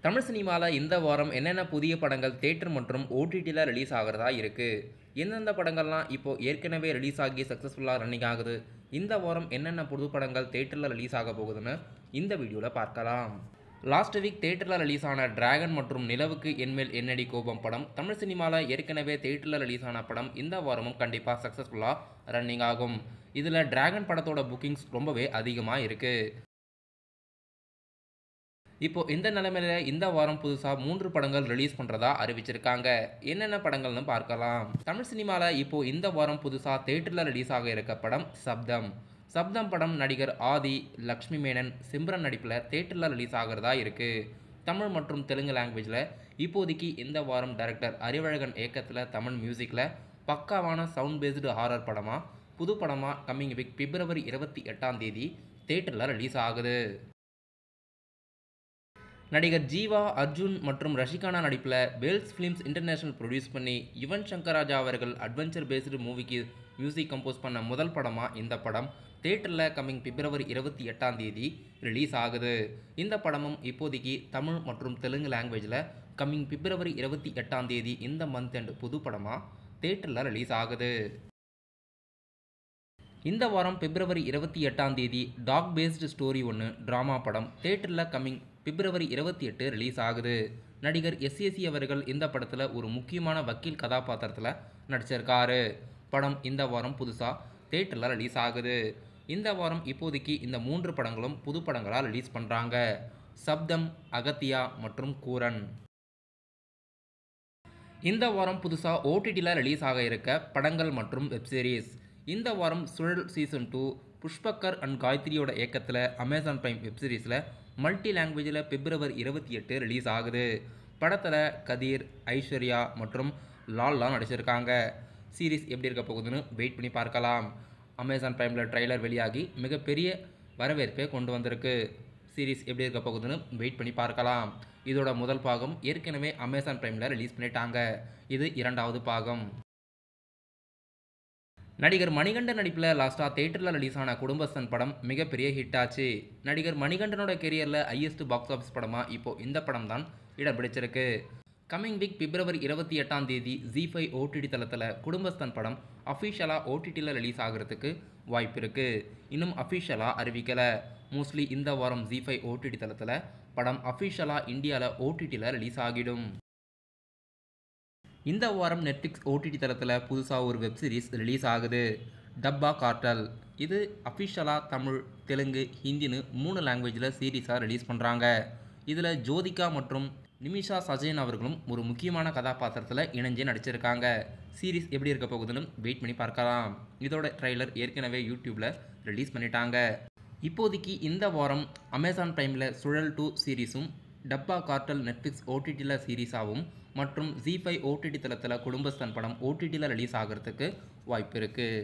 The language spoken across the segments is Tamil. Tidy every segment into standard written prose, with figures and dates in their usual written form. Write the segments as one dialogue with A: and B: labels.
A: தமிழ் சினிமாவில் இந்த வாரம் என்னென்ன புதிய படங்கள் தியேட்டர் மற்றும் ஓடிடியில் ரிலீஸ் ஆகிறதா இருக்குது. எந்தெந்த படங்கள்லாம் இப்போது ஏற்கனவே ரிலீஸ் ஆகி சக்ஸஸ்ஃபுல்லாக ரன்னிங் ஆகுது. இந்த வாரம் என்னென்ன புது படங்கள் தியேட்டரில் ரிலீஸ் ஆக போகுதுன்னு இந்த வீடியோவில் பார்க்கலாம். லாஸ்ட் வீக் தியேட்டரில் ரிலீஸ் ஆன டிராகன் மற்றும் நிலவுக்கு என்மேல் என்னடி கோபம் படம் தமிழ் சினிமாவில் ஏற்கனவே தியேட்டரில் ரிலீஸ் ஆன படம் இந்த வாரமும் கண்டிப்பாக சக்ஸஸ்ஃபுல்லாக ரன்னிங் ஆகும். இதில் டிராகன் படத்தோட புக்கிங்ஸ் ரொம்பவே அதிகமாக இருக்குது. இப்போ இந்த நிலைமையில இந்த வாரம் புதுசா 3 படங்கள் ரிலீஸ் பண்றதா அறிவிச்சிருக்காங்க. என்னென்ன படங்கள்னு பார்க்கலாம். தமிழ் சினிமால இப்போ இந்த வாரம் புதுசா தியேட்டர்ல ரிலீஸ் ஆக இருக்க படம் சப்தம். சப்தம் படம் நடிகர் ஆதி, லக்ஷ்மி மேனன், சிம்ரன் நடிப்புல தியேட்டர்ல ரிலீஸ் ஆகிறதா இருக்கு. தமிழ் மற்றும் தெலுங்கு லாங்குவேஜ்ல இப்போதைக்கு இந்த வாரம் டைரக்டர் அறிவழகன் இயக்கத்துல தமிழ் மியூசிக்ல பக்காவான சவுண்ட் பேஸ்டு ஹாரர் படமா புது படமா கம்மிங் வீக் பிப்ரவரி 28ஆம் தேதி தியேட்டர்ல ரிலீஸ் ஆகுது. நடிகர் ஜீவா, அர்ஜுன் மற்றும் ரஷிகானா நடிப்பில் வேல்ஸ் ஃபிலிம்ஸ் இன்டர்நேஷனல் ப்ரொடியூஸ் பண்ணி யுவன் சங்கர் ராஜா அவர்கள் அட்வென்ச்சர் பேஸ்டு மூவிக்கு மியூசிக் கம்போஸ் பண்ண முதல் படமாக இந்த படம் தியேட்டரில் கம்மிங் பிப்ரவரி 28ஆம் தேதி ரிலீஸ் ஆகுது. இந்த படமும் இப்போதைக்கு தமிழ் மற்றும் தெலுங்கு லாங்குவேஜில் கம்மிங் பிப்ரவரி 28ஆம் தேதி இந்த மந்த் அண்ட் புது படமாக தியேட்டரில் ரிலீஸ் ஆகுது. இந்த வாரம் பிப்ரவரி 28ஆம் தேதி டாக் பேஸ்டு ஸ்டோரி ஒன்று ட்ராமா படம் தியேட்டரில் கம்மிங் பிப்ரவரி 28 ரிலீஸ் ஆகுது. நடிகர் எஸ்ஏசி அவர்கள் இந்த படத்தில் ஒரு முக்கியமான வக்கீல் கதாபாத்திரத்தில் நடிச்சிருக்காரு. படம் இந்த வாரம் புதுசாக தியேட்டரில் ரிலீஸ் ஆகுது. இந்த வாரம் இப்போதைக்கு இந்த 3 படங்களும் புது படங்களாக ரிலீஸ் பண்ணுறாங்க. சப்தம், அகத்தியா மற்றும் கூரன். இந்த வாரம் புதுசாக ஓடிடியில் ரிலீஸ் ஆக இருக்க படங்கள் மற்றும் வெப்சீரிஸ். இந்த வாரம் சுழல் சீசன் 2 புஷ்பக்கர் அண்ட் காயத்ரியோட இயக்கத்தில் அமேசான் பிரைம் வெப்சீரிஸில் மல்டி லாங்குவேஜில் பிப்ரவரி 28 ரிலீஸ் ஆகுது. படத்தில் கதீர், ஐஸ்வர்யா மற்றும் லால்லாம் நடிச்சிருக்காங்க. சீரிஸ் எப்படி இருக்க போகுதுன்னு வெயிட் பண்ணி பார்க்கலாம். அமேசான் பிரைமில் ட்ரைலர் வெளியாகி மிகப்பெரிய வரவேற்பை கொண்டு வந்திருக்கு. சீரிஸ் எப்படி இருக்க போகுதுன்னு வெயிட் பண்ணி பார்க்கலாம். இதோட முதல் பாகம் ஏற்கனவே அமேசான் பிரைமில் ரிலீஸ் பண்ணிட்டாங்க. இது 2வது பாகம். நடிகர் மணிகண்டன் நடிப்பில் லாஸ்ட்டாக தியேட்டரில் ரிலீஸ் ஆன குடும்பஸ்தன் படம் மிகப்பெரிய ஹிட் ஆச்சு. நடிகர் மணிகண்டனோட கெரியரில் ஹையஸ்ட் பாக்ஸ் ஆஃபீஸ் படமாக இப்போ இந்த படம் தான் இடம் பிடிச்சிருக்கு. கம்மிங் வீக் பிப்ரவரி 28ஆம் தேதி ZEE5 ஓடிடி தளத்தில் குடும்பஸ்தன் படம் அஃபிஷியலாக ஓடிடியில் ரிலீஸ் ஆகிறதுக்கு வாய்ப்பு இருக்குது. இன்னும் அஃபிஷியலாக அறிவிக்கலை. மோஸ்ட்லி இந்த வாரம் ZEE5 ஓடிடி தளத்தில் படம் அஃபிஷியலாக இந்தியாவில் ஓடிடியில் ரிலீஸ் ஆகிடும். இந்த வாரம் நெட்ஃப்ளிக்ஸ் ஓடிடி தளத்தில் புதுசாக ஒரு வெப்சீரிஸ் ரிலீஸ் ஆகுது. டப்பா கார்ட்டல். இது அஃபிஷியலாக தமிழ், தெலுங்கு, ஹிந்தின்னு 3 லாங்குவேஜில் சீரீஸாக ரிலீஸ் பண்ணுறாங்க. இதில் ஜோதிகா மற்றும் நிமிஷா சஜயன் அவர்களும் ஒரு முக்கியமான கதாபாத்திரத்தில் இணைஞ்சு நடிச்சிருக்காங்க. சீரீஸ் எப்படி இருக்க போகுதுன்னு வெயிட் பண்ணி பார்க்கலாம். இதோட ட்ரைலர் ஏற்கனவே யூடியூப்பில் ரிலீஸ் பண்ணிட்டாங்க. இப்போதைக்கு இந்த வாரம் அமேசான் பிரைமில் சுழல் 2 சீரீஸும், டப்பா கார்ட்டல் நெட்ஃப்ளிக்ஸ் ஓடிடியில் சீரீஸாகவும் மற்றும் ZEE5 ஓடிடி தளத்தில் குடும்பஸ்தன் படம் ஓடிடியில் ரிலீஸ் ஆகிறதுக்கு வாய்ப்பு இருக்குது.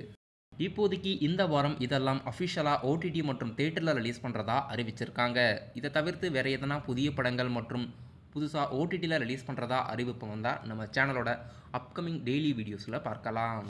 A: இப்போதைக்கு இந்த வாரம் இதெல்லாம் அஃபிஷியலாக ஓடிடி மற்றும் தியேட்டரில் ரிலீஸ் பண்ணுறதா அறிவிச்சிருக்காங்க. இதை தவிர்த்து வேறு எதனா புதிய படங்கள் மற்றும் புதுசாக ஓடிடியில் ரிலீஸ் பண்ணுறதா அறிவிப்பு வந்தால் நம்ம சேனலோட அப்கமிங் டெய்லி வீடியோஸில் பார்க்கலாம்.